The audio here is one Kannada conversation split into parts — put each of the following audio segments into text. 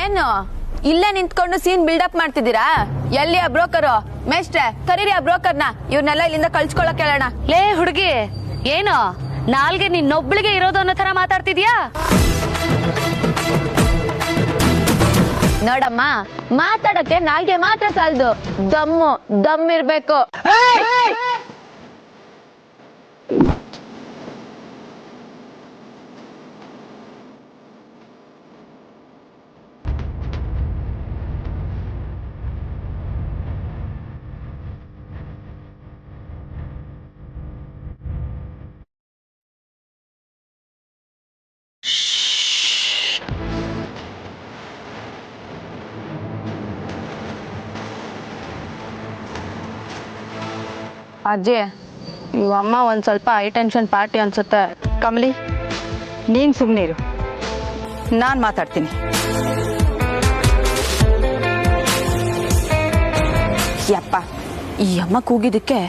ಏನು ಇಲ್ಲೇ ನಿಂತ್ಕೊಂಡು ಸೀನ್ ಬಿಲ್ಡಪ್ ಮಾಡ್ತಿದ್ದೀರಾ? ಎಲ್ಲಿ ಆ ಬ್ರೋಕರು? ಮೇಷ್ಟ್ರೆ ಕರೀರಿ ಆ ಬ್ರೋಕರ್ನ, ಇವ್ರನ್ನೆಲ್ಲ ಇಲ್ಲಿಂದ ಕಳ್ಸ್ಕೊಳಕ್ ಹೇಳೋಣ. ಲೇ ಹುಡುಗಿ, ಏನು ನಾಲ್ಗೆ ನಿನ್ನೊಬ್ಳಿಗೆ ಇರೋದು ಅನ್ನೋ ತರ ಮಾತಾಡ್ತಿದ್ಯಾ? ನೋಡಮ್ಮ, ಮಾತಾಡಕ್ಕೆ ನಾಲ್ಗೆ ಮಾತ್ರ ಸಾಲದು, ದಮ್ ಇರ್ಬೇಕು. ಅಜ್ಜಿ, ಇವಮ್ಮ ಒಂದು ಸ್ವಲ್ಪ ಹೈ ಟೆನ್ಷನ್ ಪಾರ್ಟಿ ಅನ್ಸುತ್ತೆ. ಕಮಲಿ, ನೀನು ಸುಮ್ಮನೆ ಇರು, ನಾನು ಮಾತಾಡ್ತೀನಿ. ಯಪ್ಪ, ಈ ಅಮ್ಮ ಕೂಗಿದ್ದಕ್ಕೆ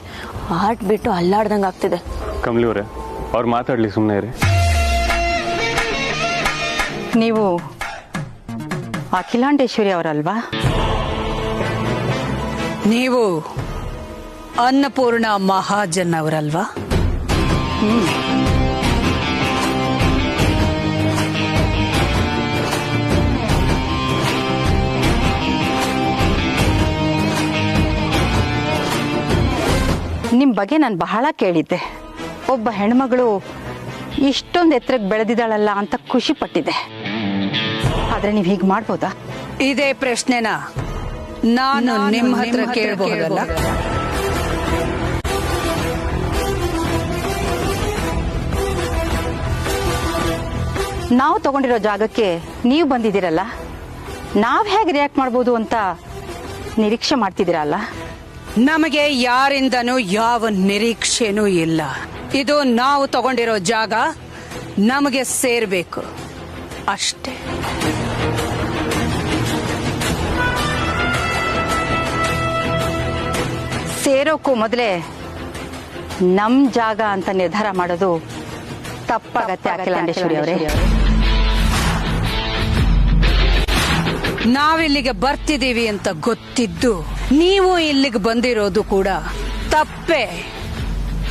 ಹಾರ್ಟ್ ಬಿಟ್ಟು ಅಲ್ಲಾಡ್ದಂಗೆ ಆಗ್ತಿದೆ. ಕಮಲಿ ಅವರೇ, ಅವ್ರು ಮಾತಾಡ್ಲಿ, ಸುಮ್ಮನೆ ಇರಿ. ನೀವು ಅಖಿಲಾಂಡೇಶ್ವರಿ ಅವರಲ್ವಾ? ನೀವು ಅನ್ನಪೂರ್ಣ ಮಹಾಜನ್ ಅವರಲ್ವಾ? ನಿಮ್ಮ ಬಗ್ಗೆ ನಾನು ಬಹಳ ಕೇಳಿದ್ದೆ. ಒಬ್ಬ ಹೆಣ್ಮಗಳು ಇಷ್ಟೊಂದು ಎತ್ತರಕ್ಕೆ ಬೆಳೆದಿದ್ದಾಳಲ್ಲ ಅಂತ ಖುಷಿ ಪಟ್ಟಿದ್ದೆ. ಆದ್ರೆ ನೀವು ಹೀಗೆ ಮಾಡ್ಬೋದಾ? ಇದೇ ಪ್ರಶ್ನೆನ ನಾನು ನಿಮ್ಮ ಹತ್ರ ಕೇಳಬಹುದಲ್ಲ? ನಾವು ತಗೊಂಡಿರೋ ಜಾಗಕ್ಕೆ ನೀವು ಬಂದಿದ್ದೀರಲ್ಲ, ನಾವು ಹೇಗೆ ರಿಯಾಕ್ಟ್ ಮಾಡ್ಬೋದು ಅಂತ ನಿರೀಕ್ಷೆ ಮಾಡ್ತಿದ್ದೀರಲ್ಲ? ನಮಗೆ ಯಾರಿಂದನೂ ಯಾವ ನಿರೀಕ್ಷೆನೂ ಇಲ್ಲ. ಇದು ನಾವು ತಗೊಂಡಿರೋ ಜಾಗ, ನಮಗೆ ಸೇರ್ಬೇಕು ಅಷ್ಟೇ. ಸೇರೋಕ್ಕೂ ಮೊದಲೇ ನಮ್ ಜಾಗ ಅಂತ ನಿರ್ಧಾರ ಮಾಡೋದು ತಪ್ಪಾಗತ್ತೆ ಅಖಿಲಾಂಡೇಶ್ವರಿ ಅವರೇ. ನಾವಿಲ್ಲಿಗೆ ಬರ್ತಿದೀವಿ ಅಂತ ಗೊತ್ತಿದ್ದು ನೀವು ಇಲ್ಲಿಗೆ ಬಂದಿರೋದು ಕೂಡ ತಪ್ಪೇ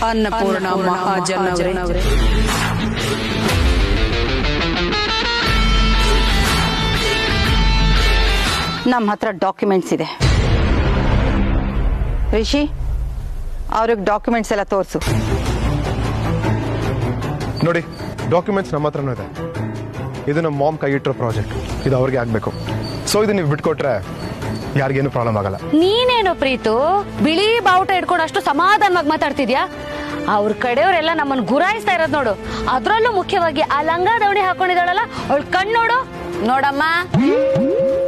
ಅನ್ನಪೂರ್ಣ ಮಹಾಜನ್ ಅವರೇ. ನಮ್ಮ ಹತ್ರ ಡಾಕ್ಯುಮೆಂಟ್ಸ್ ಇದೆ. ರಿಷಿ, ಅವ್ರಿಗೆ ಡಾಕ್ಯುಮೆಂಟ್ಸ್ ಎಲ್ಲ ತೋರಿಸು. ನೋಡಿ, ಡಾಕ್ಯುಮೆಂಟ್ಸ್ ನಮ್ಮ ಹತ್ರನೂ ಇದೆ. ಇದು ನಮ್ಮ ಮಾಮ್ ಕೈಯಿಟ್ಟಿರೋ ಪ್ರಾಜೆಕ್ಟ್, ಇದು ಅವ್ರಿಗೆ ಆಗ್ಬೇಕು. ಸೊ ಇದು ನೀವು ಬಿಟ್ಕೊಟ್ರೆ ಯಾರಿಗೇನು ಪ್ರಾಬ್ಲಮ್ ಆಗಲ್ಲ. ನೀನೇನು ಪ್ರೀತು ಬಿಳಿ ಬಾವುಟ ಇಟ್ಕೊಂಡು ಅಷ್ಟು ಸಮಾಧಾನವಾಗಿ ಮಾತಾಡ್ತಿದ್ಯಾ? ಅವ್ರ ಕಡೆಯವರೆಲ್ಲ ನಮ್ಮನ್ನ ಗುರಾಯಿಸ್ತಾ ಇರೋದ್ ನೋಡು. ಅದ್ರಲ್ಲೂ ಮುಖ್ಯವಾಗಿ ಆ ಲಂಗ ದವಣಿ ಹಾಕೊಂಡಿದ್ದಾಳಲ್ಲ, ಅವಳ ಕಣ್ಣೋಡು. ನೋಡಮ್ಮ,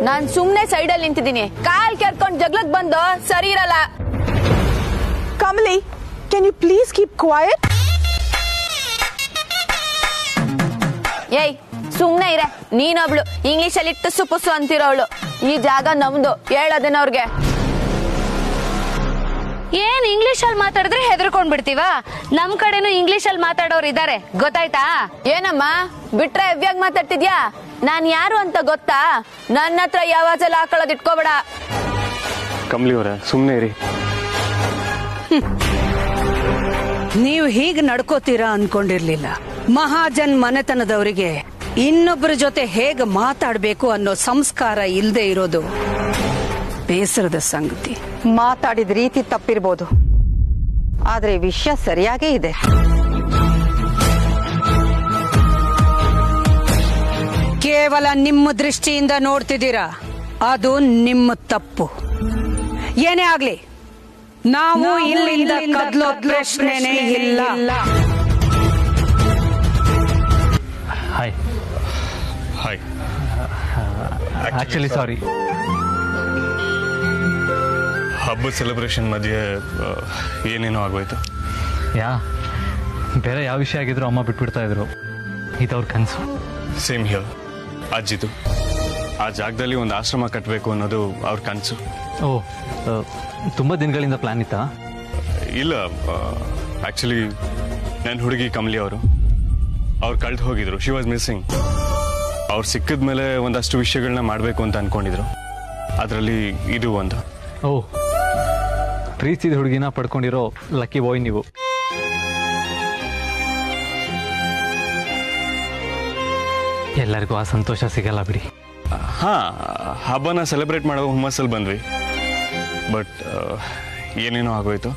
ನಾನ್ ಸುಮ್ನೆ ಸೈಡಲ್ಲಿ ನಿಂತಿದ್ದೀನಿ, ಕಾಲ್ ಕೆರ್ಕೊಂಡ್ ಜಗ್ಲಕ್ ಬಂದು ಸರಿ ಇರಲ್ಲ. Kamali, can you please keep quiet? ಏಯ್, ಸುಮ್ನೆ ಇರೆ. ನೀನೊಬ್ಳು ಇಂಗ್ಲಿಷ್ ಅಲ್ಲಿ ಟುಸು ಪುಸು ಅಂತಿರೋವಳು. ಈ ಜಾಗ ನಮ್ದು, ಹೇಳೋದೇನ ಅವ್ರಿಗೆ. ಏನ್ ಇಂಗ್ಲಿಷ್ ಅಲ್ಲಿ ಮಾತಾಡಿದ್ರೆ ಹೆದರ್ಕೊಂಡ್ ಬಿಡ್ತೀವ? ನಮ್ ಕಡೆನೂ ಇಂಗ್ಲಿಷ್ ಅಲ್ಲಿ ಮಾತಾಡೋರು ಇದಾರೆ, ಗೊತ್ತಾಯ್ತಾ? ಏನಮ್ಮ, ಬಿಟ್ರೆ ಹೆವ್ಯಾಗ್ ಮಾತಾಡ್ತಿದ್ಯಾ? ನಾನ್ ಯಾರು ಅಂತ ಗೊತ್ತಾ? ನನ್ನ ಹತ್ರ ಯಾವಾಜಲ್ಲ ಹಾಕೊಳ್ಳೋದ್ ಇಟ್ಕೋಬೇಡ. ಕಮಲಿ ಅವರೇ, ಸುಮ್ಮನೆ ಇರಿ. ನೀವು ಹೀಗೆ ನಡ್ಕೋತೀರಾ ಅನ್ಕೊಂಡಿರ್ಲಿಲ್ಲ. ಮಹಾಜನ್ ಮನೆತನದವರಿಗೆ ಇನ್ನೊಬ್ಬರ ಜೊತೆ ಹೇಗೆ ಮಾತಾಡ್ಬೇಕು ಅನ್ನೋ ಸಂಸ್ಕಾರ ಇಲ್ಲದೆ ಇರೋದು ಬೇಸರದ ಸಂಗತಿ. ಮಾತಾಡಿದ ರೀತಿ ತಪ್ಪಿರ್ಬೋದು, ಆದ್ರೆ ವಿಷಯ ಸರಿಯಾಗೇ ಇದೆ. ಕೇವಲ ನಿಮ್ಮ ದೃಷ್ಟಿಯಿಂದ ನೋಡ್ತಿದ್ದೀರಾ, ಅದು ನಿಮ್ಮ ತಪ್ಪು. ಏನೇ ಆಗ್ಲಿ, ನಾವು ಇಲ್ಲಿಂದ ಕದಲೋ ಪ್ರಶ್ನೆನೇ ಇಲ್ಲ. Hi hi. ಆಕ್ಚುಲಿ ಸಾರಿ, ಹಬ್ಬದ ಸೆಲೆಬ್ರೇಷನ್ ಮಧ್ಯೆ ಏನೇನೋ ಆಗೋಯ್ತು. ಬೇರೆ ಯಾವ ವಿಷಯ ಆಗಿದ್ರು ಅಮ್ಮ ಬಿಟ್ಬಿಡ್ತಾ ಇದ್ರು. ಇದವ್ರ ಕನಸು. Same here. ಅಜ್ಜಿದು ಆ ಜಾಗದಲ್ಲಿ ಒಂದು ಆಶ್ರಮ ಕಟ್ಟಬೇಕು ಅನ್ನೋದು ಅವ್ರ ಕನಸು. ಓ, ತುಂಬ ದಿನಗಳಿಂದ ಪ್ಲಾನ್ ಇತ್ತಾ? ಇಲ್ಲ, ಆಕ್ಚುಲಿ ನನ್ನ ಹುಡುಗಿ ಕಮಲಿ ಅವರು ಕಳ್ದು ಹೋಗಿದ್ರು. She was missing. ಅವ್ರು ಸಿಕ್ಕಿದ ಮೇಲೆ ಒಂದಷ್ಟು ವಿಷಯಗಳನ್ನ ಮಾಡಬೇಕು ಅಂತ ಅನ್ಕೊಂಡಿದ್ರು. ಅದರಲ್ಲಿ ಇದು ಒಂದು. ಓ, ಪ್ರೀತಿದ ಹುಡುಗಿನ ಪಡ್ಕೊಂಡಿರೋ ಲಕ್ಕಿ ಬಾಯ್ ನೀವು. ಎಲ್ಲರಿಗೂ ಆ ಸಂತೋಷ ಸಿಗಲ್ಲ ಬಿಡಿ. ಹಾ, ಹಬ್ಬನ ಸೆಲೆಬ್ರೇಟ್ ಮಾಡೋ ಹುಮ್ಮಸ್ಸಲ್ಲಿ ಬಂದ್ವಿ. ಬಟ್ ಏನೇನೋ ಆಗೋಯ್ತು.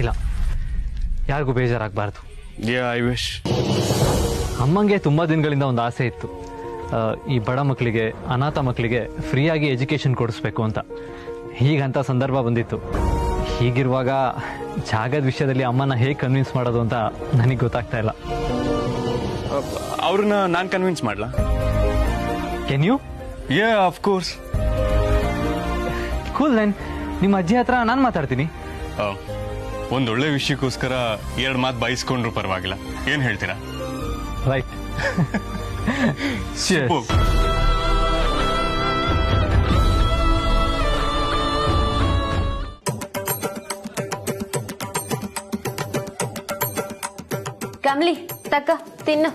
ಇಲ್ಲ, ಯಾರಿಗೂ ಬೇಜಾರಾಗಬಾರ್ದು. I wish. ಅಮ್ಮಂಗೆ ತುಂಬ ದಿನಗಳಿಂದ ಒಂದು ಆಸೆ ಇತ್ತು, ಈ ಬಡ ಮಕ್ಕಳಿಗೆ, ಅನಾಥ ಮಕ್ಕಳಿಗೆ ಫ್ರೀಯಾಗಿ ಎಜುಕೇಷನ್ ಕೊಡಿಸ್ಬೇಕು ಅಂತ. ಹೀಗಂತ ಸಂದರ್ಭ ಬಂದಿತ್ತು. ಹೀಗಿರುವಾಗ ಜಾಗದ ವಿಷಯದಲ್ಲಿ ಅಮ್ಮನ ಹೇಗೆ ಕನ್ವಿನ್ಸ್ ಮಾಡೋದು ಅಂತ ನನಗೆ ಗೊತ್ತಾಗ್ತಾ ಇಲ್ಲ. ಅವ್ರನ್ನ ನಾನು ಕನ್ವಿನ್ಸ್ ಮಾಡ್ಲಾ? Can you? Of course. Cool then, ನಿಮ್ಮ ಅಜ್ಜಿ ಹತ್ರ ನಾನು ಮಾತಾಡ್ತೀನಿ. ಒಂದೊಳ್ಳೆ ವಿಷಯಕ್ಕೋಸ್ಕರ 2 ಮಾತು ಬಯಸ್ಕೊಂಡ್ರು ಪರವಾಗಿಲ್ಲ. ಏನ್ ಹೇಳ್ತೀರಾ? ರೈಟ್. ಕಮ್ಲಿ ತಕ್ಕ ತಿನ್ನು.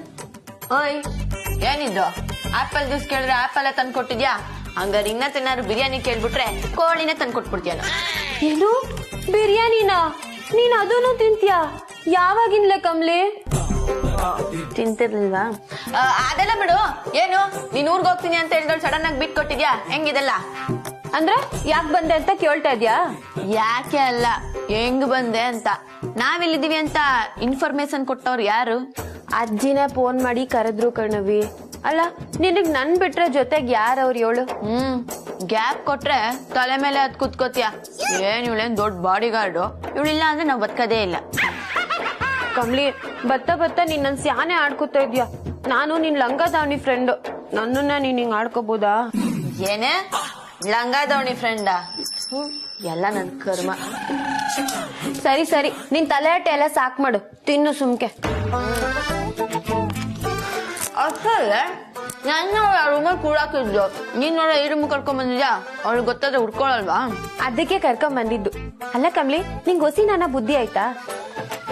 ಓಯ್, ಏನಿದ್ದು? ಆಪಲ್ ಜ್ಯೂಸ್ ಕೇಳಿದ್ರೆ ಆಪಲ್ ತಂದು ಕೊಟ್ಟಿದ್ಯಾ? ಹಂಗಾರೆ ಇನ್ನ ತಿನ್ನಾರು ಬಿರಿಯಾನಿ ಕೇಳ್ಬಿಟ್ರೆ ಕೋಳಿನೇ ತಂದು ಕೊಟ್ಬಿಡ್ತೀಯಲ್ಲ. ಏನು ಬಿರಿಯಾನಿನಾ? ನೀನ್ ಅದನ್ನು ತಿಂತೀಯಾ? ಯಾವಾಗಿನ್ಲೆ ಕಮ್ಲಿ? ತಿಂತಿರ್ಲಿಲ್ವಾ? ಅದೆಲ್ಲ ಬಿಡು. ಏನು ನೀನ್ ಊರ್ಗ್ ಹೋಗ್ತೀನಿ ಅಂತ ಹೇಳಿದಳು ಸಡನ್ ಆಗಿ ಬಿಟ್ ಕೊಟ್ಟಿದ್ಯಾ? ಹೆಂಗಿದೆಲ್ಲ? ಅಂದ್ರೆ ಯಾಕೆ ಬಂದೆ ಅಂತ ಕೇಳ್ತಾ ಇದ್ಯಾ? ಯಾಕೆ ಅಲ್ಲ, ಹೆಂಗ್ ಬಂದೆ ಅಂತ. ನಾವಿಲ್ಲಿದೀವಿ ಅಂತ ಇನ್ಫಾರ್ಮೇಶನ್ ಕೊಟ್ಟವ್ರು ಯಾರು? ಅಜ್ಜಿನೇ ಫೋನ್ ಮಾಡಿ ಕರೆದ್ರು ಕಣವಿ. ಅಲ್ಲ, ನಿನಗ್ ನನ್ ಬಿಟ್ರೆ ಜೊತೆಗ್ ಯಾರವ್ರು ಹೇಳು? ಗ್ಯಾಪ್ ಕೊಟ್ರೆ ತಲೆ ಮೇಲೆ ಅದ್ ಕುತ್ಕೋತಿಯ. ಏನ್ ಇವಳೇನ್ ದೊಡ್ಡ ಬಾಡಿ ಗಾರ್ಡು. ಇವಳಿಲ್ಲ ಅಂದ್ರೆ ನಾವ್ ಬದುಕದೇ ಇಲ್ಲ. ಕಮ್ಲಿ, ಬತ್ತ ನೀನ್ ನನ್ ಸ್ಯಾನೆ ಆಡ್ಕೊತಾ ಇದ್ಯಾ. ನಾನು ನಿನ್ ಲಂಗ ದಾವಣಿ ಫ್ರೆಂಡ್. ನನ್ನನ್ನ ನೀನ್ ಹಿಂಗ್ ಆಡ್ಕೋಬಹುದಾ? ಏನೇ ಲಂಗ ದಾವಣಿ ಫ್ರೆಂಡಾ? ಎಲ್ಲ ನನ್ ಕರ್ಮ. ಸರಿ, ನಿನ್ ತಲೆಹಟ್ಟೆ ಎಲ್ಲ ಸಾಕ್ ಮಾಡು. ತಿನ್ನು ಸುಮ್ಕೆ. ಅಷ್ಟೇ ನನ್ನ ರೂಮಲ್ಲಿ ಕೂಡಾಕಿದ್ಲು. ನೀನ್ ನೋಡ ಈ ರೂಮ್ ಕರ್ಕೊಂಡ್ ಬಂದಿದ್ಯಾ? ಅವ್ಳಿಗೆ ಗೊತ್ತಾದ್ರೆ ಹುಡ್ಕೊಳಲ್ವಾ? ಅದಕ್ಕೆ ಕರ್ಕೊಂಡ್ ಬಂದಿದ್ದು. ಅಲ್ಲ ಕಮ್ಲಿ, ನಿಂಗ್ ಹೊಸಿ ನಾನ ಬುದ್ಧಿ ಆಯ್ತಾ?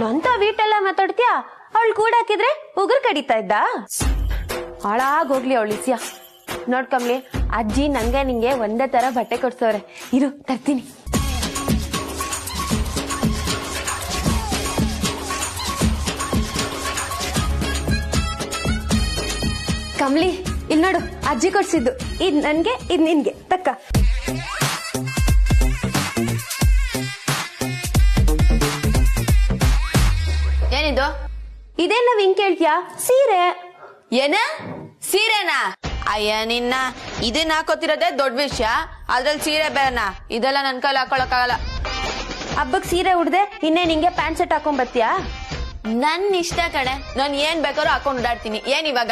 ನಂತ ವೀಟೆಲ್ಲ ಮಾತಾಡ್ತೀಯಾ? ಅವಳು ಕೂಡಾಕಿದ್ರೆ ಉಗುರು ಕಡಿತಾ ಇದ್ದ? ಹಾಳಾಗೋಗ್ಲಿ ಅವಳು ಇಸ್ಯ. ನೋಡ್ ಕಮ್ಲಿ, ಅಜ್ಜಿ ನಂಗೆ ನಿಂಗೆ ಒಂದೇ ತರ ಬಟ್ಟೆ ಕೊಡ್ಸವ್ರೆ. ಇರು ತರ್ತೀನಿ. ಕಮ್ಲಿ, ಇಲ್ ನೋಡು, ಅಜ್ಜಿ ಕೊಡ್ಸಿದ್ದು. ಇದ್ ನನ್ಗೆ, ಇದ್ ನಿನ್ಗೆ. ತಕ್ಕ. ಏನಿದು? ಇದೇನ್ ನಾವ್ ಹಿಂಗ್ ಕೇಳ್ತೀಯಾ? ಸೀರೆ. ಏನ ಸೀರೆನಾ? ಅಯ್ಯ ನಿನ್ನ, ಇದನ್ನ ಹಾಕೋತಿರೋದೇ ದೊಡ್ಡ ವಿಷಯ, ಅದ್ರಲ್ಲಿ ಸೀರೆ ಬೇರೆನಾ? ಇದೆಲ್ಲ ನನ್ ಕೈಲಿ ಹಾಕೊಳಕ್ಕಾಗಲ್ಲ. ಹಬ್ಬಕ್ ಸೀರೆ ಉಡ್ದೆ ಇನ್ನೇ ನಿಂಗೆ ಪ್ಯಾಂಟ್ ಶರ್ಟ್ ಹಾಕೊಂಡ್ ಬರ್ತೀಯಾ? ನನ್ ಇಷ್ಟ ಕಣೆ, ನಾನ್ ಏನ್ ಬೇಕಾದ್ರೂ ಹಾಕೊಂಡ್ ಓಡಾಡ್ತೀನಿ. ಏನ್ ಇವಾಗ?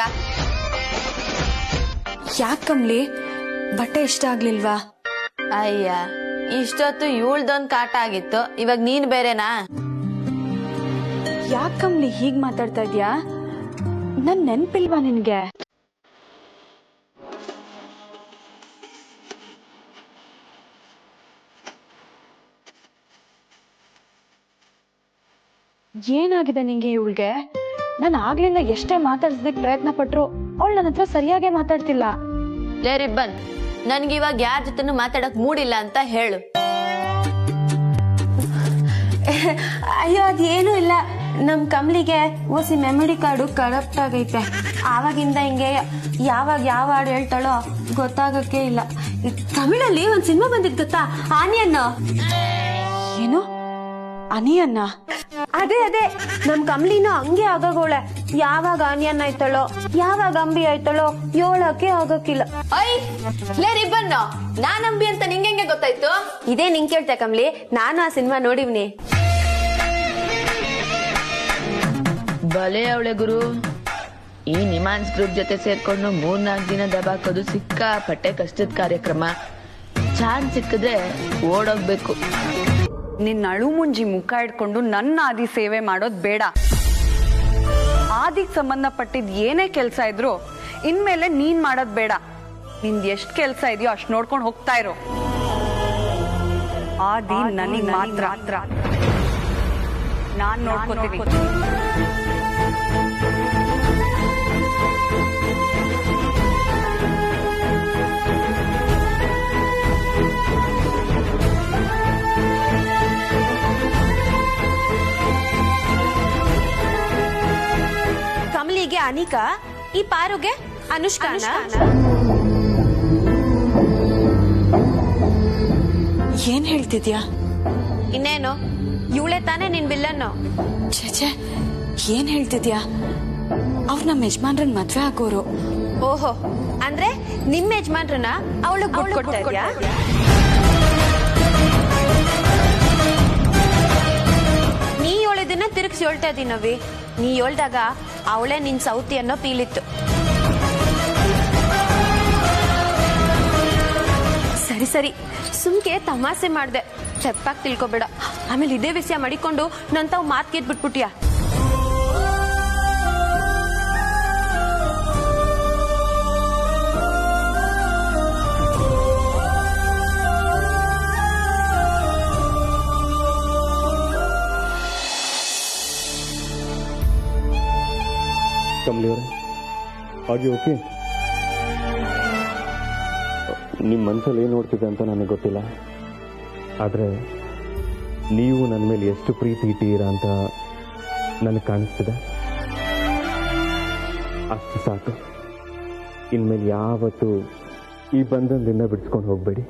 ಯಾಕ್ ಕಮ್ಲಿ, ಬಟ್ಟೆ ಇಷ್ಟ ಆಗ್ಲಿಲ್ವಾ? ಅಯ್ಯ, ಇಷ್ಟೊತ್ತು ಇವಳ್ದೊಂದ್ ಕಾಟ ಆಗಿತ್ತು, ಇವಾಗ ನೀನ್ ಬೇರೆನಾ? ಯಾಕ್ ಕಮ್ಲಿ ಹೀಗ್ ಮಾತಾಡ್ತಾ ಇದ್ಯಾ? ನನ್ ನೆನ್ಪಿಲ್ವಾ ನಿನ್ಗೆ? ಏನಾಗಿದೆ ನಿಂಗೆ ಇವಳಿಗೆ? ನಾನು ಆಗ್ಲಿಂದ ಎಷ್ಟೇ ಮಾತಾಡ್ಸೋದಕ್ಕೆ ಪ್ರಯತ್ನ ಪಟ್ರು ಅವಳು ನನ್ನ ಹತ್ರ ಸರಿಯಾಗೇ ಮಾತಾಡ್ತಿಲ್ಲ. ಲೇ ರಿಬ್ಬನ್, ನನ್ಗೆ ಇವಾಗ ಯಾರ ಜೊತೆನೂ ಮಾತಾಡಕ್ ಮೂಡಿಲ್ಲ ಅಂತ ಹೇಳು. ಅಯ್ಯೋ, ಅದೇನು ಇಲ್ಲ. ನಮ್ ಕಮ್ಲಿಗೆ ಓಸಿ ಮೆಮೊರಿ ಕಾರ್ಡು ಕರಪ್ಟ್ ಆಗೈತೆ. ಆವಾಗಿಂದ ಹಿಂಗೆ ಯಾವಾಗ ಯಾವ ಹಾಡು ಹೇಳ್ತಾಳೋ ಗೊತ್ತಾಗಕ್ಕೆ ಇಲ್ಲ. ತಮಿಳಲ್ಲಿ ಒಂದ್ ಸಿನಿಮಾ ಬಂದಿದ್ ಗೊತ್ತಾ? ಆನಿಯನ್ನ. ಏನು ಅನಿಯನ್ನ? ಅದೇ ನಮ್ ಕಮ್ಲಿನ ಹಂಗೆ ಆಗೋಳೆ. ಯಾವಾಗ ಆನಿಯನ್ ಆಯ್ತಾಳೋ, ಯಾವಾಗ ಅಂಬಿ ಆಯ್ತಾಳೋ ಹೇಳಕ್ಕೆ ಆಗಕ್ಕಿಲ್ಲ. ಐ ಲೇ ರಿಬ್ಬನ್, ನಾನ್ ಅಂಬಿ ಅಂತ ನಿಂಗೆ ಗೊತ್ತಾಯ್ತು? ಇದೇ ನಿಂಗೆ ಕೇಳ್ತೆ ಕಮ್ಲಿ, ನಾನು ಆ ಸಿನಿಮಾ ನೋಡಿವ್ನಿ. ಬಲೆ ಅವಳೆ ಗುರು. ಈ ನಿಮಾನ್ಸ್ ಗ್ರೂಪ್ ಜೊತೆ ಸೇರ್ಕೊಂಡು 3-4 ದಿನ ದಬಾಕೋದು ಸಿಕ್ಕಾಪಟ್ಟೆ ಕಷ್ಟದ ಕಾರ್ಯಕ್ರಮ. ಚಾನ್ಸ್ ಸಿಕ್ಕಿದ್ರೆ ಓಡೋಗ್ಬೇಕು. ನಿನ್ನ ಅಳು ಮುಂಜಿ ಮುಖ ಇಟ್ಕೊಂಡು ನನ್ನ ಆದಿ ಸೇವೆ ಮಾಡೋದ್ ಬೇಡ. ಆದಿಗ್ ಸಂಬಂಧಪಟ್ಟಿದ್ ಏನೇ ಕೆಲ್ಸ ಇದ್ರು ಇನ್ಮೇಲೆ ನೀನ್ ಮಾಡೋದ್ ಬೇಡ. ನಿಂದ್ ಎಷ್ಟ್ ಕೆಲ್ಸ ಇದೆಯೋ ಅಷ್ಟ್ ನೋಡ್ಕೊಂಡು ಹೋಗ್ತಾ ಇರೋ. ಆದಿ ನನಗ್ ಮಾತ್ರ, ನಾನ್ ನೋಡ್ಕೋತೀನಿ. ಕಮಲಿಗೆ ಅನಿಕಾ, ಈ ಪಾರುಗೆ ಅನುಷ್ಕಾ. ಏನ್ ಹೇಳ್ತಿದ್ಯಾ? ಇನ್ನೇನು, ಇವಳೆ ತಾನೇ ನಿನ್ ವಿಲ್ಲನ್ನು. ಛೇ, ಏನ್ ಹೇಳ್ತಿದ್ಯಾ? ಅವ್ರು ನಮ್ಮ ಯಜಮಾನ್ರನ್ ಮದ್ವೆ ಆಗೋರು. ಓಹೋ, ಅಂದ್ರೆ ನಿಮ್ ಯಜಮಾನ್ರನ್ನ ಅವಳು ಕೊಡ್ತಾ ಇದ್ಯಾ? ನೀ ಹೇಳಿದನ್ನ ತಿರುಗಿಸಿ ಹೇಳ್ತಾ ಇದೀನಿ ನವಿ. ನೀ ಹೇಳ್ದಾಗ ಅವಳೇ ನಿನ್ ಸೌತಿ ಅನ್ನೋ ಫೀಲಿತ್ತು. ಸರಿ ಸುಮ್ಕೆ ತಮಾಸೆ ಮಾಡ್ದೆ, ತಪ್ಪಾಗಿ ತಿಳ್ಕೊಬೇಡ. ಆಮೇಲೆ ಇದೇ ವಿಷಯ ಮಾಡಿಕೊಂಡು ನನ್ ತಾವ್ ಮಾತ್ ಗೆದ್ ಬಿಟ್ಬಿಟ್ಯಾ. ಕಮಲಿ ಅವರೇ, ಹಾಗೆ ಓಕೆ. ನಿಮ್ಮ ಮನಸ್ಸಲ್ಲಿ ಏನು ನೋಡ್ತಿದೆ ಅಂತ ನನಗೆ ಗೊತ್ತಿಲ್ಲ, ಆದರೆ ನೀವು ನನ್ನ ಮೇಲೆ ಎಷ್ಟು ಪ್ರೀತಿ ಇಟ್ಟಿದ್ದೀರಾ ಅಂತ ನನಗೆ ಕಾಣಿಸ್ತಿದೆ. ಅಷ್ಟು ಸಾಕು. ಇನ್ಮೇಲೆ ಯಾವತ್ತೂ ಈ ಬಂಧನದಿಂದ ಬಿಡಿಸ್ಕೊಂಡು ಹೋಗಬೇಡಿ.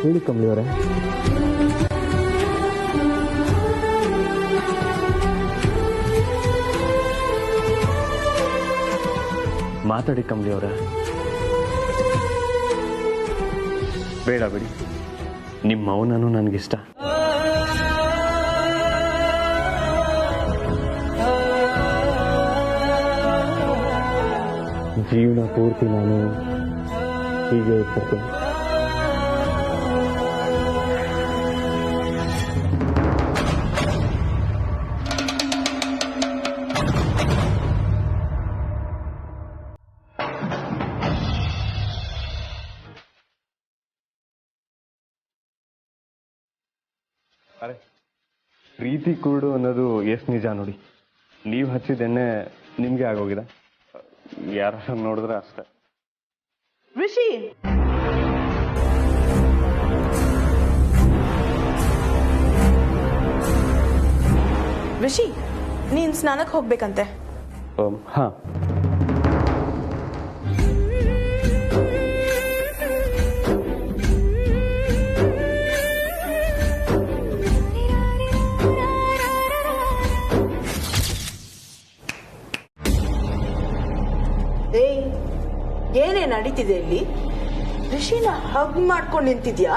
ಹೇಳಿ ಕಮಲಿ ಅವರೇ. ಮಾತಾಡಿ ಕಮಲಿ ಅವರೇ. ಬೇಡ ಬಿಡಿ, ನಿಮ್ಮ ಮೌನನೂ ನನಗಿಷ್ಟ. ಜೀವನ ಪೂರ್ತಿ ನಾನು ಹೀಗೆ ಇರ್ತೀನಿ. ಅರೆ, ಪ್ರೀತಿ ಕುರುಡು ಅನ್ನೋದು ಎಷ್ಟು ನಿಜ ನೋಡಿ. ನೀವು ಹಚ್ಚಿದ್ದೆಣ್ಣೆ ನಿಮ್ಗೆ ಆಗೋಗಿದೆ, ಯಾರು ನೋಡಿದ್ರೆ ಅಷ್ಟೇ. ರಿಷಿ, ನೀನ್ ಸ್ನಾನಕ್ಕೆ ಹೋಗ್ಬೇಕಂತೆ. ಹಾ, ಏನೇ ನಡೀತಿದೆ ಇಲ್ಲಿ? ರಿಷಿನ ಹಗ್ ಮಾಡ್ಕೊಂಡು ನಿಂತಿದ್ಯಾ?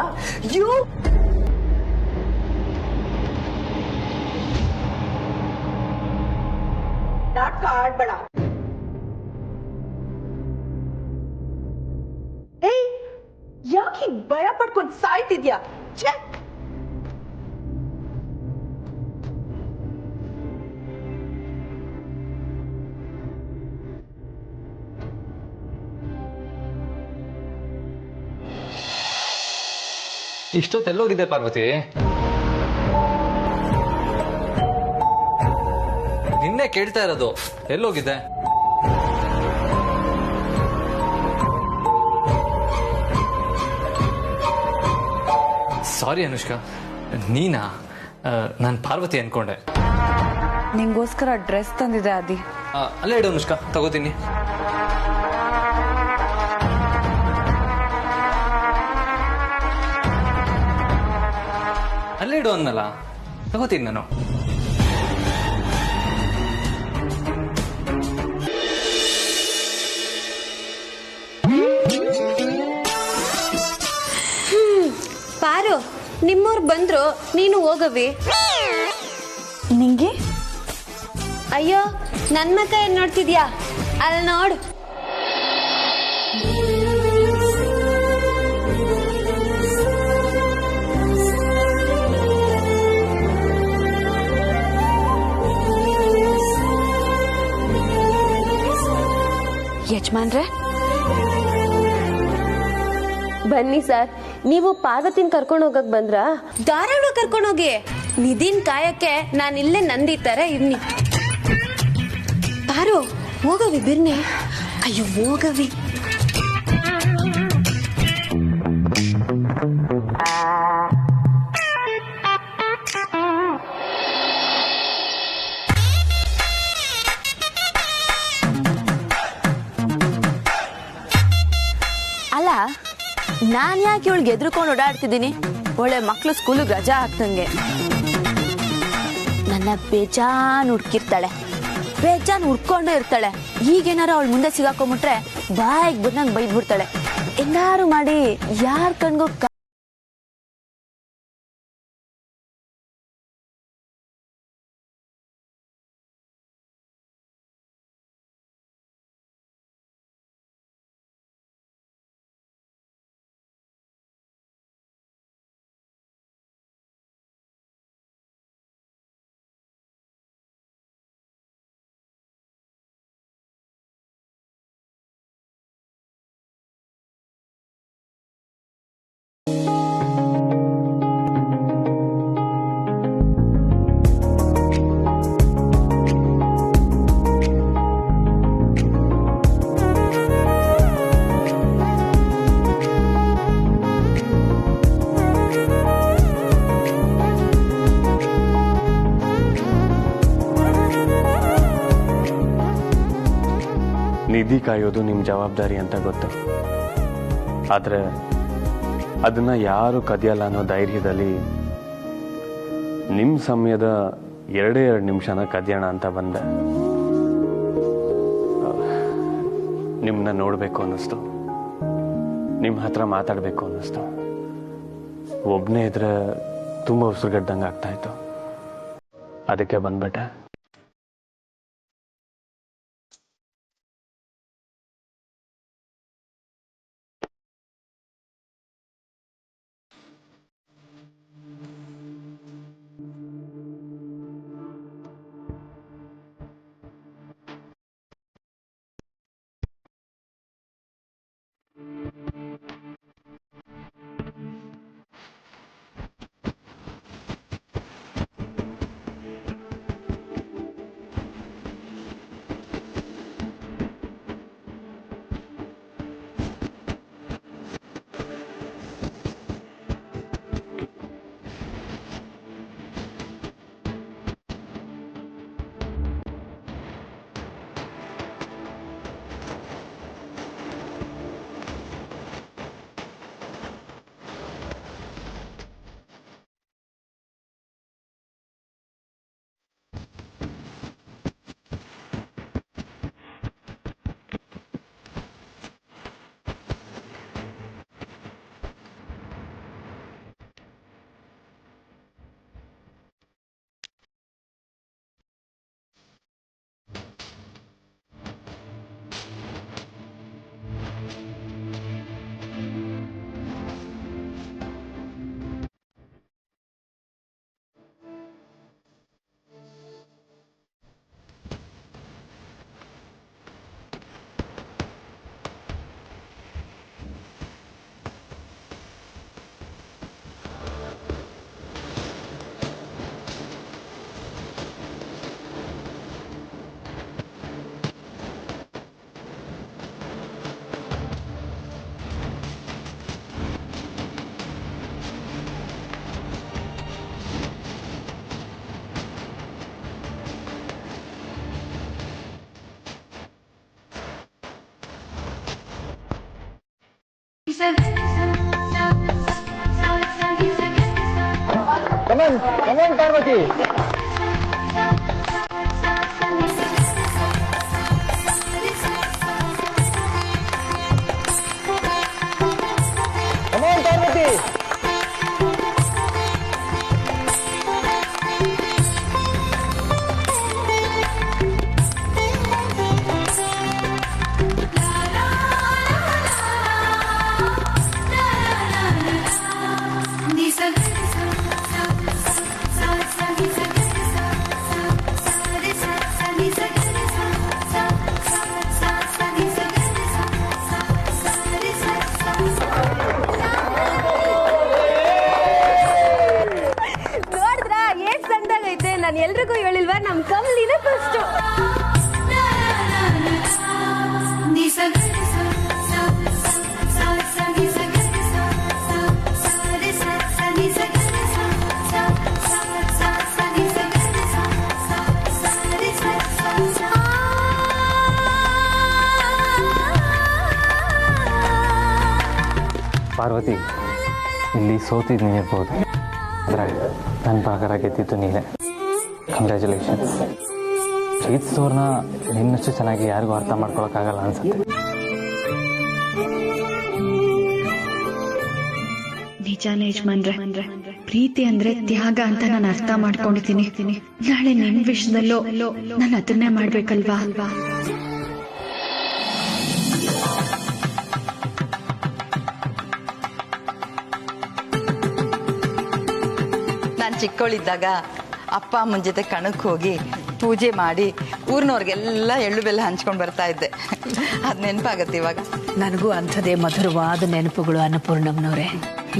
ನಾಟಕ ಆಡ್ಬೇಡ. ಯಾಕೆ ಭಯ ಪಡ್ಕೊಂಡು ಸಾಯ್ತಿದ್ಯಾ? ಛೇ, ಇಷ್ಟೊತ್ತೆಲ್ಲೋಗಿದೆ ಪಾರ್ವತಿ? ನಿನ್ನೆ ಕೇಳ್ತಾ ಇರೋದು, ಎಲ್ಲೋಗಿದೆ? ಸಾರಿ ಅನುಷ್ಕಾ, ನೀನಾ? ನಾನು ಪಾರ್ವತಿ ಅನ್ಕೊಂಡೆ. ನಿಂಗೋಸ್ಕರ ಡ್ರೆಸ್ ತಂದಿದೆ ಆದಿ. ಅಲ್ಲೇ ಇಡು ಅನುಷ್ಕಾ, ತಗೋತೀನಿ. ಅಲ್ಲೇ ಇಡು ಅನ್ನಲ್ಲ, ತಗೋತೀನಿ ನಾನು. ಪಾರು, ನಿಮ್ಮವ್ರು ಬಂದ್ರು, ನೀನು ಹೋಗವಿ. ನಿಂಗೆ ಅಯ್ಯೋ, ನನ್ ಮಕ್ಕ ಏನ್ ನೋಡ್ತಿದ್ಯಾ? ಅಲ್ಲಿ ನೋಡು. ಯಜಮಾನ್ರೆ, ಬನ್ನಿ ಸರ್. ನೀವು ಪಾರ್ವತಿನ ಕರ್ಕೊಂಡು ಹೋಗಕ್ ಬಂದ್ರಾ? ಧಾರಾಳ ಕರ್ಕೊಂಡೋಗಿ. ನಿಧಿನ್ ಕಾಯಕ್ಕೆ ನಾನು ಇಲ್ಲೇ ನಂದಿ ತರ ಇವ್ನಿ. ಪಾರು ಹೋಗವಿ ಬಿರ್ನಿ. ಅಯ್ಯೋ ಹೋಗವಿ. ಅಲ್ಲ, ನಾನ್ ಯಾಕೆ ಇವಳಿಗೆ ಎದ್ರುಕೊಂಡು ಓಡಾಡ್ತಿದ್ದೀನಿ? ಒಳ್ಳೆ ಮಕ್ಳು ಸ್ಕೂಲಿಗೆ ರಜಾ ಹಾಕ್ದಂಗೆ ನನ್ನ ಬೇಜಾನ್ ಹುಡ್ಕಿರ್ತಾಳೆ, ಬೇಜಾನ್ ಹುಡ್ಕೊಂಡೇ ಇರ್ತಾಳೆ. ಈಗೇನಾರ ಅವಳ ಮುಂದೆ ಸಿಗಾಕೊಂಬಿಟ್ರೆ ಬಾಯಿಗೆ ಬಂದಂಗೆ ಬೈದ್ಬಿಡ್ತಾಳೆ. ಹೆಂಗಾರು ಮಾಡಿ ಯಾರ ಕಣ್ಗೂ ನಿಧಿ ಕಾಯೋದು ನಿಮ್ಮ ಜವಾಬ್ದಾರಿ ಅಂತ ಗೊತ್ತು. ಆದರೆ ಅದನ್ನು ಯಾರು ಕದಿಯಲ್ಲ ಅನ್ನೋ ಧೈರ್ಯದಲ್ಲಿ ನಿಮ್ಮ ಸಮಯದ 2 ನಿಮಿಷನ ಕದಿಯೋಣ ಅಂತ ಬಂದೆ. ನಿಮ್ಮನ್ನ ನೋಡಬೇಕು ಅನ್ನಿಸ್ತು, ನಿಮ್ಮ ಹತ್ರ ಮಾತಾಡಬೇಕು ಅನ್ನಿಸ್ತು. ಒಬ್ಬನೇ ಇದ್ರೆ ತುಂಬ ಉಸಿರುಗಡ್ದಂಗೆ ಆಗ್ತಾಯಿತ್ತು, ಅದಕ್ಕೆ ಬಂದ್ಬಿಟ್ಟೆ. Come on, Parvati. Come on, Parvati. Sa Parvati, ಇಲ್ಲಿ ಸೋತಿದ್ದು ನೀನಿರ್ಬೋದು, ಆದರೆ ನನ್ನ ಪ್ರಕಾರ ಗೆದ್ದಿದ್ದು ನೀನೇ. ಕಂಗ್ರ್ಯಾಚುಲೇಷನ್ಸ್. ಪ್ರೀತಿಸೋರ್ನ ನಿನ್ನಷ್ಟು ಚೆನ್ನಾಗಿ ಯಾರಿಗೂ ಅರ್ಥ ಮಾಡ್ಕೊಳಕ್ಕಾಗಲ್ಲ ಅನ್ಸುತ್ತೆ. ನಿಜಾನೇ ಯಜಮಾನ್ರೆ, ಪ್ರೀತಿ ಅಂದ್ರೆ ತ್ಯಾಗ ಅಂತ ನಾನು ಅರ್ಥ ಮಾಡ್ಕೊಂಡಿದ್ದೀನಿ. ನಾಳೆ ನಿನ್ ವಿಷಯದಲ್ಲೋ ನಾನು ಅದನ್ನೇ ಮಾಡ್ಬೇಕಲ್ವಾ? ನಾನು ಚಿಕ್ಕವಳಿದ್ದಾಗ ಅಪ್ಪ ಅಮ್ಮನ ಜೊತೆ ಕಣಕ್ಕೆ ಹೋಗಿ ಪೂಜೆ ಮಾಡಿ ಊರಿನವ್ರಿಗೆಲ್ಲ ಎಳ್ಳು ಬೆಲ್ಲ ಹಂಚ್ಕೊಂಡು ಬರ್ತಾ ಇದ್ದೆ. ಅದು ನೆನಪಾಗತ್ತೆ ಇವಾಗ. ನನಗೂ ಅಂಥದೇ ಮಧುರವಾದ ನೆನಪುಗಳು ಅನ್ನಪೂರ್ಣಮ್ಮನವ್ರೆ.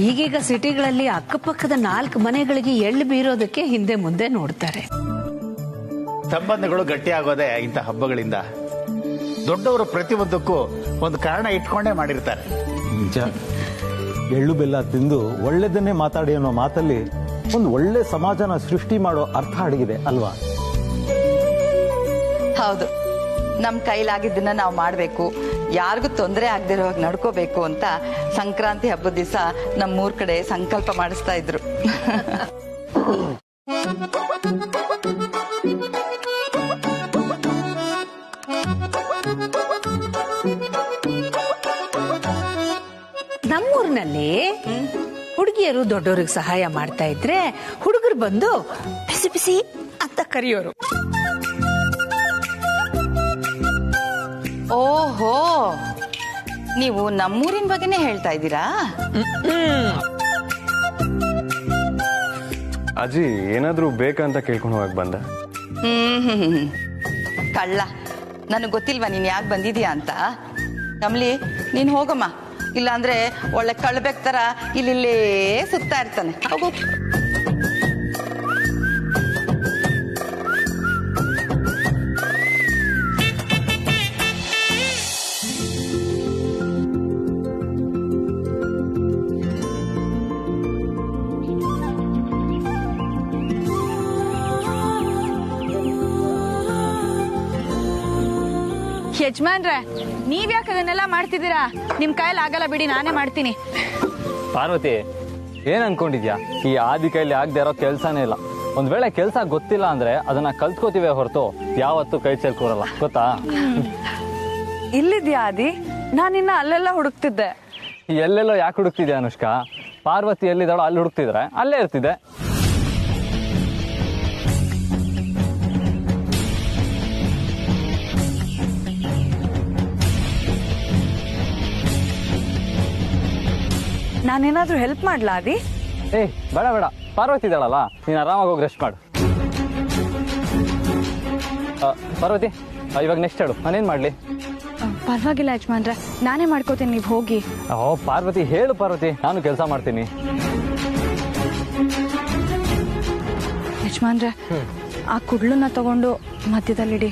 ಈಗೀಗ ಸಿಟಿಗಳಲ್ಲಿ ಅಕ್ಕಪಕ್ಕದ 4 ಮನೆಗಳಿಗೆ ಎಳ್ಳು ಬೀರೋದಕ್ಕೆ ಹಿಂದೆ ಮುಂದೆ ನೋಡ್ತಾರೆ. ಸಂಬಂಧಗಳು ಗಟ್ಟಿ ಆಗೋದೇ ಇಂಥ ಹಬ್ಬಗಳಿಂದ. ದೊಡ್ಡವರು ಪ್ರತಿಯೊಂದಕ್ಕೂ ಒಂದು ಕಾರಣ ಇಟ್ಕೊಂಡೇ ಮಾಡಿರ್ತಾರೆ. ನಿಜ. ಎಳ್ಳು ಬೆಲ್ಲ ತಿಂದು ಒಳ್ಳೆದನ್ನೇ ಮಾತಾಡಿ ಅನ್ನೋ ಮಾತಲ್ಲಿ ಒಂದು ಒಳ್ಳೆ ಸಮಾಜನ ಸೃಷ್ಟಿ ಮಾಡೋ ಅರ್ಥ ಅಡಗಿದೆ ಅಲ್ವಾ? ಹೌದು, ನಮ್ಮ ಕೈಲಾಗಿದ್ದನ್ನ ನಾವು ಮಾಡಬೇಕು, ಯಾರಿಗೂ ತೊಂದರೆ ಆಗದಿರೋ ಹಾಗೆ ನಡ್ಕೋಬೇಕು ಅಂತ ಸಂಕ್ರಾಂತಿ ಹಬ್ಬದ ದಿವಸ ನಮ್ಮೂರ್ ಕಡೆ ಸಂಕಲ್ಪ ಮಾಡಿಸ್ತಾ ಇದ್ರು. ನಮ್ಮೂರಿನಲ್ಲಿ ಹುಡುಗಿಯರು ದೊಡ್ಡವ್ರಿಗೆ ಸಹಾಯ ಮಾಡ್ತಾ ಇದ್ರೆ ಹುಡುಗರು ಬಂದು ಬಿಸಿ ಬಿಸಿ ಅಂತ ಕರೆಯೋರು. ಓಹೋ, ನೀವು ನಮ್ಮೂರಿನ ಬಗ್ಗೆನೇ ಹೇಳ್ತಾ ಇದ್ದೀರಾ? ಅಜ್ಜಿ, ಏನಾದರೂ ಬೇಕಂತ ಕೇಳ್ಕೊಂಡು ಹೋಗಕ್ಕೆ ಬಂದ? ಕಳ್ಳ, ನನಗೆ ಗೊತ್ತಿಲ್ವಾ ನೀನ್ ಯಾಕೆ ಬಂದಿದ್ಯಾ ಅಂತ. ಕಮಲಿ, ನೀನ್ ಹೋಗಮ್ಮ, ಇಲ್ಲಾಂದ್ರೆ ಒಳ್ಳೆ ಕಳ್ಬೇಕ್ ತರ ಇಲ್ಲಿಲ್ಲೇ ಸುತ್ತಾ ಇರ್ತಾನೆ. ಹೋಗು. ಯಜಮಾನ್ರೆ, ನೀವ್ಯಾಕೆ ಅದನ್ನೆಲ್ಲ ಮಾಡ್ತಿದ್ದೀರಾ? ನಿಮ್ ಕೈಯಲ್ಲಿ ಆಗಲ್ಲ ಬಿಡಿ, ನಾನೇ ಮಾಡ್ತೀನಿ. ಪಾರ್ವತಿ, ಏನ್ ಅನ್ಕೊಂಡಿದ್ಯಾ? ಈ ಆದಿ ಕೈಲಿ ಆಗದೆ ಇರೋ ಕೆಲ್ಸನೇ ಇಲ್ಲ. ಒಂದ್ ವೇಳೆ ಕೆಲ್ಸ ಗೊತ್ತಿಲ್ಲ ಅಂದ್ರೆ ಅದನ್ನ ಕಲ್ತ್ಕೋತೀವಿ ಹೊರತು ಯಾವತ್ತೂ ಕೈ ಸೇರ್ಕೋರಲ್ಲ, ಗೊತ್ತಾ? ಇಲ್ಲಿದ್ಯಾ ಆದಿ? ನಾನಿನ್ನ ಅಲ್ಲೆಲ್ಲ ಹುಡುಕ್ತಿದ್ದೆ. ಎಲ್ಲೆಲ್ಲೋ ಯಾಕೆ ಹುಡುಕ್ತಿದ್ಯಾ ಅನುಷ್ಕಾ? ಪಾರ್ವತಿ ಎಲ್ಲಿದ್ದಾಳೋ ಅಲ್ಲಿ ಹುಡುಕ್ತಿದ್ರೆ ಅಲ್ಲೇ ಇರ್ತಿದ್ದೆ. ನಾನೇನಾದ್ರೂ ಹೆಲ್ಪ್ ಮಾಡ್ಲಾ ಆದಿ? ಬೇಡ ಬೇಡ, ಪಾರ್ವತಿ ಇದ್ದಾಳಲ್ಲ, ನೀನು ಆರಾಮಾಗಿ ಹೋಗಿ ರೆಸ್ಟ್ ಮಾಡು. ಪಾರ್ವತಿ, ಇವಾಗ ನೆಕ್ಸ್ಟ್ ಹೇಳು, ನಾನೇನ್ ಮಾಡ್ಲಿ? ಪರವಾಗಿಲ್ಲ ಯಜಮಾನ್ರೆ, ನಾನೇ ಮಾಡ್ಕೋತೀನಿ, ನೀವು ಹೋಗಿ. ಪಾರ್ವತಿ ಹೇಳು ಪಾರ್ವತಿ, ನಾನು ಕೆಲಸ ಮಾಡ್ತೀನಿ. ಯಜಮಾನ್ರೆ, ಆ ಕುಡ್ಲನ್ನ ತಗೊಂಡು ಮಧ್ಯದಲ್ಲಿಡಿ.